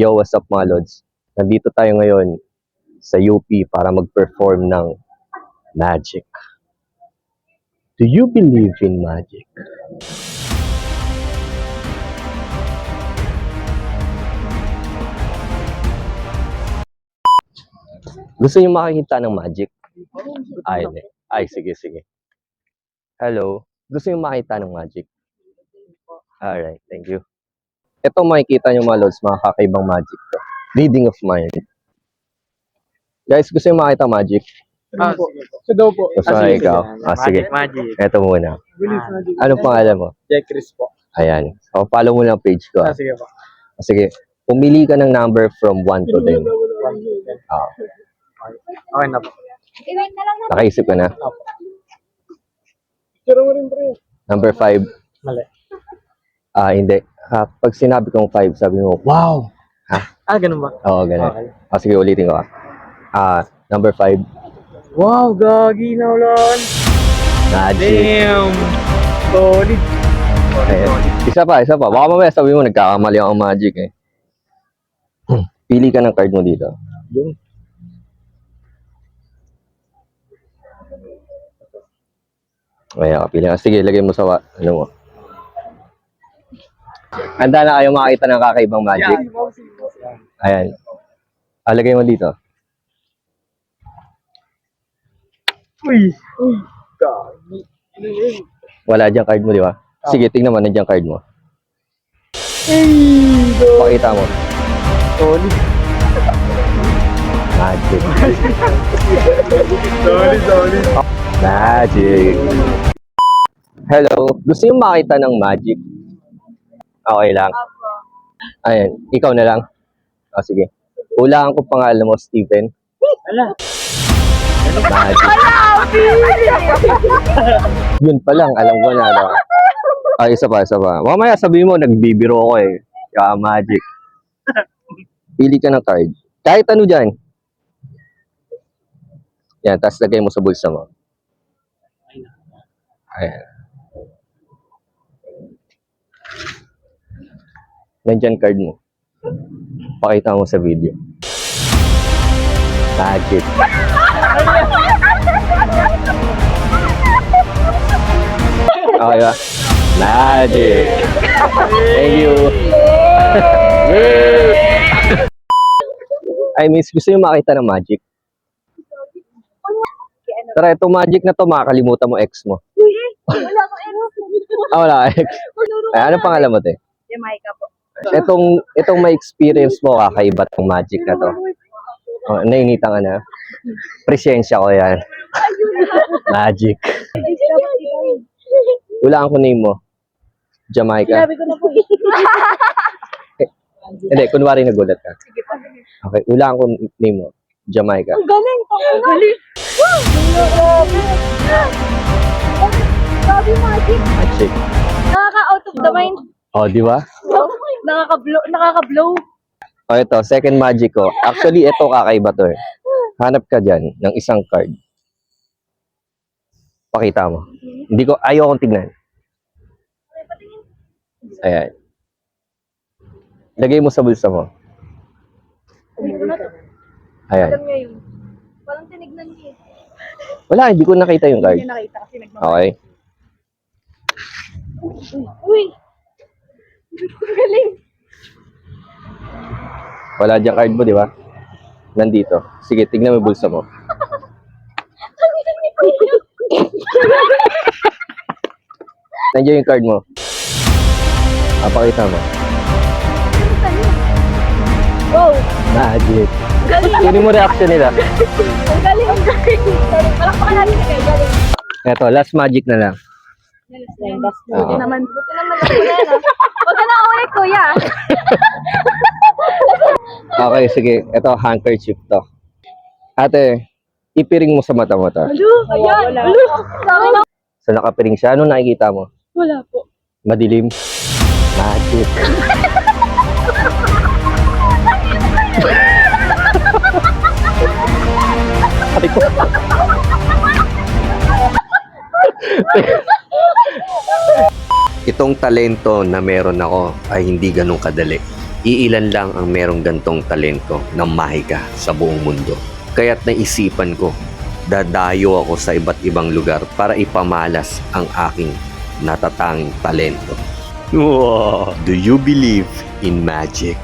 Yo, what's up mga lods? Nandito tayo ngayon sa UP para mag-perform ng magic. Do you believe in magic? Gusto niyo makikita ng magic? Ay, hindi. Ay, sige. Hello? Gusto niyo makita ng magic? Alright, thank you. Ito makikita niyo mga lods, mga kakaibang magic to. Reading of mind. Guys, gusto niyo makita magic? Sige po. So daw po. Gusto mo ikaw? Sige. Magic. Ito muna. Magic. Ano pangalan mo? Jack Chris po. Ayan. O, follow mo lang page ko. Sige po. Sige. Pumili ka ng number from 1 to 10. Okay na po. Nakaisip ka na? Tira mo rin pre. Number 5. Mali. Hindi. Pag sinabi kong 5, sabi mo, wow! Ganun ba? Oo, ganun. Okay. Sige, ulitin ko. Number 5. Wow, gagi na ulan. Magic. Damn. Solid. Ayan. Isa pa. Baka mamaya sabi mo, nagkakamali ako ang magic eh. Pili ka ng card mo dito. Yung. Ayan, pili ka. Sige, lagay mo sa ano mo. Handa na kayo makakita ng kakaibang magic. Ayan. Lagay mo dito. Uy. Gagi. Wala diyang card mo, di ba? Sige, tingnan mo, nandiyan card mo. Pakita mo. Solid. Magic. Solid. Magic. Hello. Gusto niyo makita ng magic? Okay lang. Ayan. Ikaw na lang. Sige. Hulaan ko pangalan mo, Steven. Ala. Magic. Yun pa lang. Alam ko na. No? Isa pa. Mamaya sabihin mo, nagbibiro ko eh. Kaya magic. Pili ka ng card. Kahit ano dyan. Yan. Tapos lagay mo sa bulsa mo. Ayan. Nandyan card mo. Pakita mo sa video. Magic. Okay ba? Magic. Thank you. Ay, miss, gusto nyo makita ng magic? Tara, itong magic na to, makakalimutan mo ex mo. Wala ko Wala ex. Ay, ano pangalan mo, te? Jamaica po. Itong may experience mo, kakaiba tong magic na to. Nainitan ka na. Presensya ko yan. Magic. Hulaan ko name mo. Jamaica. Sabi ko na po Hindi, kunwari nagulat ka. Sige po. Okay, hulaan ko name mo. Jamaica. Ang galing! Ang galing! Sabi magic! Magic. Nakaka-out of the mind. Di ba? Nakaka-blow. Ito, second magic ko. Actually, ito kakaiba to eh. Hanap ka dyan ng isang card. Pakita mo. Ayaw kong tignan. Ayan. Lagay mo sa bulsa mo. Ayan. Alam niya yun. Walang tinignan niya. Wala, hindi ko nakita yung card. Hindi niya nakita kasi Okay. Uy! Ang galing! Wala diyang card mo, di ba? Nandito. Sige, tignan mo yung bulsa mo. Nandiyan yung card mo. Pakita mo. Wow! Magic. Galing! Kunin mo reaction nila. Ang galing! Ang galing! Palakpakan natin kayo. Galing! Eto, last magic na lang. Buti naman. Buti naman ako yan. Huwag ka na uwi, kuya. Okay, sige. Eto, handkerchief to. Ate, ipiring mo sa mata mo to. Ayan! Wala. So, nakapiring siya. Ano nakikita mo? Wala po. Madilim. Magic. Ay ko. Itong talento na meron ako ay hindi ganun kadali. Iilan lang ang merong gantong talento na mahika sa buong mundo. Kaya't naisipan ko, dadayo ako sa iba't ibang lugar para ipamalas ang aking natatanging talento. Wow! Do you believe in magic?